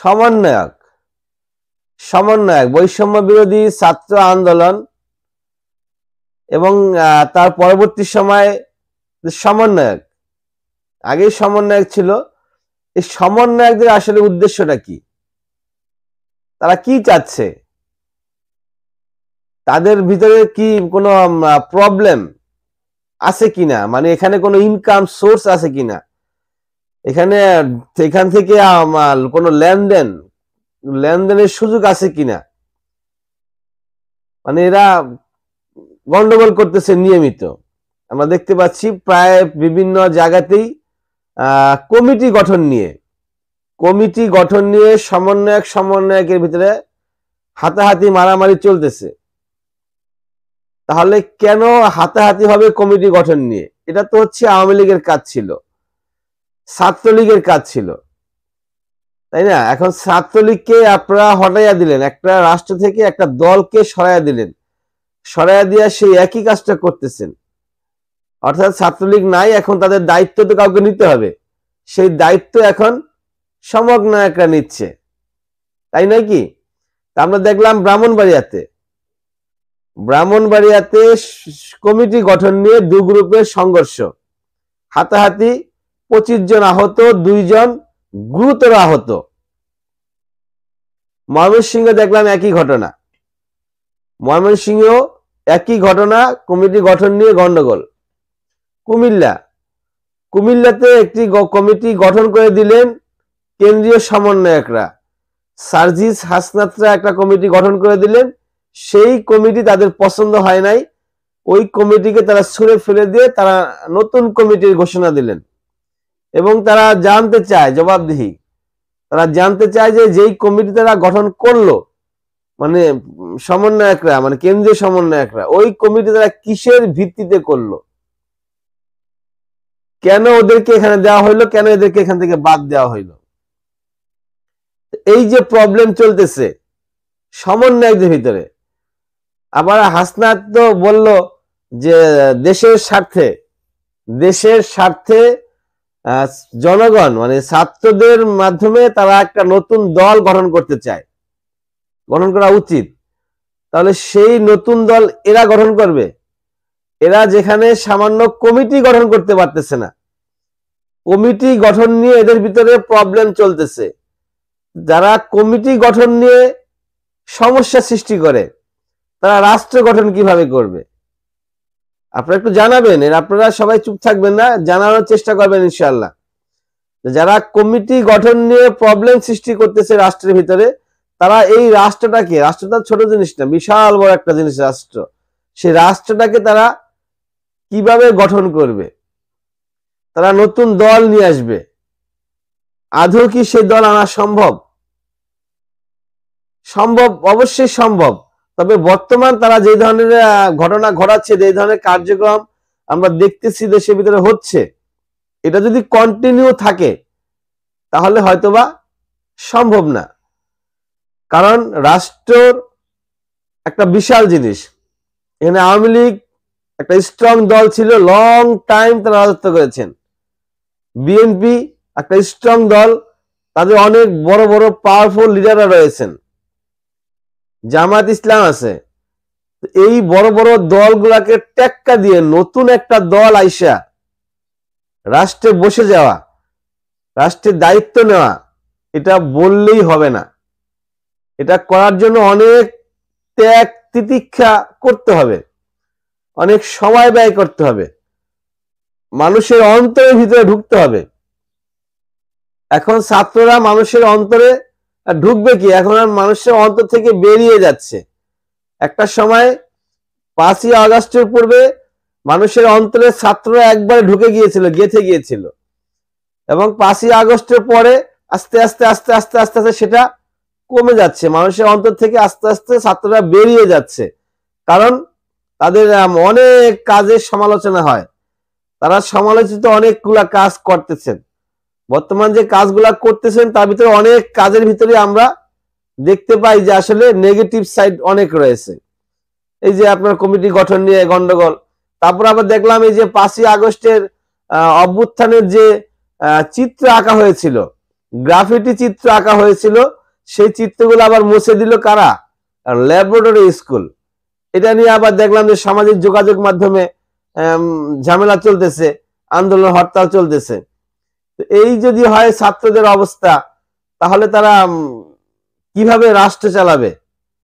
সমন্বয়ক সমন্বয়ক বৈষম্য বিরোধী ছাত্র আন্দোলন এবং তার পরবর্তী সময়ে সমন্বয়ক, আগেই সমন্বয়ক ছিল। এই সমন্বয়কদের আসলে উদ্দেশ্যটা কি, তারা কি চাচ্ছে, তাদের ভিতরে কি কোনো প্রবলেম আছে কিনা, মানে এখানে কোনো ইনকাম সোর্স আছে কিনা, এখান থেকে কোনো লেনদেনের সুযোগ আছে কিনা, মানে এরা গন্ডগোল করতেছে নিয়মিত। আমরা দেখতে পাচ্ছি প্রায় বিভিন্ন জায়গাতেই কমিটি গঠন নিয়ে সমন্বয়কের ভিতরে হাতাহাতি মারামারি চলতেছে। তাহলে কেন হাতাহাতি হবে কমিটি গঠন নিয়ে? এটা তো হচ্ছে আওয়ামী লীগের কাজ ছিল, ছাত্রলীগের কাজ ছিল, তাই না? এখন ছাত্রলীগকে আপনারা হটাইয়া দিলেন, একটা রাষ্ট্র থেকে একটা দলকে সরাইয়া দিলেন, সরাইয়া দিয়া সেই একই কাজটা করতেছেন। অর্থাৎ ছাত্রলীগ নাই, এখন তাদের দায়িত্ব তো কাউকে নিতে হবে, সেই দায়িত্ব এখন সমন্বয়করা নিচ্ছে, তাই নয় কি? আমরা দেখলাম ব্রাহ্মণবাড়িয়াতে কমিটি গঠন নিয়ে দু গ্রুপের সংঘর্ষ, হাতাহাতি, 25 জন আহত, 2 জন গুরুতর আহত। ময়মনসিংহে দেখলাম একই ঘটনা, ময়মনসিংহেও একই ঘটনা, কমিটি গঠন নিয়ে গন্ডগোল। কুমিল্লাতে একটি কমিটি গঠন করে দিলেন কেন্দ্রীয় সমন্বয়করা, সার্জিস হাসনাতরা একটা কমিটি গঠন করে দিলেন। সেই কমিটি তাদের পছন্দ হয় নাই, ওই কমিটিকে তারা ছুঁড়ে ফেলে দিয়ে তারা নতুন কমিটির ঘোষণা দিলেন। এবং তারা জানতে চায়, জবাবদিহি, তারা জানতে চায় যে যেই কমিটি তারা গঠন করলো, মানে সমন্বয়করা, মানে কেন্দ্রীয় সমন্বয়করা, ওই কমিটি তারা কিসের ভিত্তিতে করলো, কেন ওদেরকে এখানে দেওয়া হইলো, কেন এদেরকে এখান থেকে বাদ দেওয়া হইলো? এই যে প্রবলেম চলতেছে সমন্বয়কদের ভিতরে। আবার হাসনাত তো বলল যে দেশের স্বার্থে জনগণ, মানে ছাত্রদের মাধ্যমে তারা একটা নতুন দল গঠন করতে চায়, গঠন করা উচিত। তাহলে সেই নতুন দল এরা গঠন করবে, এরা যেখানে সামান্য কমিটি গঠন করতে পারতেছে না, কমিটি গঠন নিয়ে এদের ভিতরে প্রবলেম চলতেছে। যারা কমিটি গঠন নিয়ে সমস্যা সৃষ্টি করে, তারা রাষ্ট্র গঠন কিভাবে করবে? আপনারা একটু জানাবেন, আপনারা সবাই চুপ থাকবেন না, জানানোর চেষ্টা করবেন ইনশাআল্লাহ। যারা কমিটি গঠন নিয়ে প্রবলেম সৃষ্টি করতেছে রাষ্ট্রের ভিতরে, তারা এই রাষ্ট্রটাকে, রাষ্ট্রটা ছোট জিনিস না, বিশাল বড় একটা জিনিস রাষ্ট্র, সেই রাষ্ট্রটাকে তারা কিভাবে গঠন করবে? তারা নতুন দল নিয়ে আসবে, আদৌ কি সেই দল আনা সম্ভব? অবশ্যই সম্ভব। তবে বর্তমান তারা যে ধরনের ঘটনা ঘটাচ্ছে, যে ধরনের কার্যক্রম আমরা দেখতেছি দেশের ভিতরে হচ্ছে, এটা যদি কন্টিনিউ থাকে তাহলে হয়তোবা সম্ভব না। কারণ রাষ্ট্র একটা বিশাল জিনিস, এখানে আওয়ামী লীগ একটা স্ট্রং দল ছিল, লং টাইম তারা রাজত্ব করেছেন। বিএনপি একটা স্ট্রং দল, তাদের অনেক বড় বড় পাওয়ারফুল লিডাররা রয়েছেন। জামাত ইসলাম আছে। এই বড় বড় দলগুলাকে টেক্কা দিয়ে নতুন একটা দল আইসা রাষ্ট্রে বসে যাওয়া, রাষ্ট্রের দায়িত্ব নেওয়া, এটা বললেই হবে না। এটা করার জন্য অনেক ত্যাগ তিতিক্ষা করতে হবে, অনেক সময় ব্যয় করতে হবে, মানুষের অন্তরের ভিতরে ঢুকতে হবে। এখন ছাত্ররা মানুষের অন্তরে ঢুকবে কি? এখন আর মানুষের অন্তর থেকে বেরিয়ে যাচ্ছে। একটা সময় 5ই আগস্টের পূর্বে মানুষের অন্তরে ছাত্ররা একবারে ঢুকে গিয়েছিল, গেঁথে গিয়েছিল, এবং 5ই আগস্টের পরে আস্তে আস্তে আস্তে আস্তে আস্তে আস্তে সেটা কমে যাচ্ছে, মানুষের অন্তর থেকে আস্তে আস্তে ছাত্ররা বেরিয়ে যাচ্ছে। কারণ তাদের অনেক কাজের সমালোচনা হয়, তারা সমালোচিত অনেকগুলা কাজ করতেছেন। বর্তমান যে কাজগুলা করতেছেন তার ভিতরে অনেক কাজের ভিতরে আমরা দেখতে পাই যে আসলে নেগেটিভ সাইড অনেক রয়েছে। এই যে আপনার কমিটি গঠন নিয়ে গন্ডগোল, তারপর আবার দেখলাম এই যে 5ই আগস্টের অভ্যুত্থানের যে চিত্র আঁকা হয়েছিল, গ্রাফিটি চিত্র আঁকা হয়েছিল, সেই চিত্রগুলো আবার মুছে দিল কারা? Laboratory school. এটা নিয়ে আবার দেখলাম যে সামাজিক যোগাযোগ মাধ্যমে ঝামেলা চলতেছে, আন্দোলন হরতাল চলতেছে। এই যদি হয় ছাত্রদের অবস্থা, তাহলে তারা কিভাবে রাষ্ট্র চালাবে?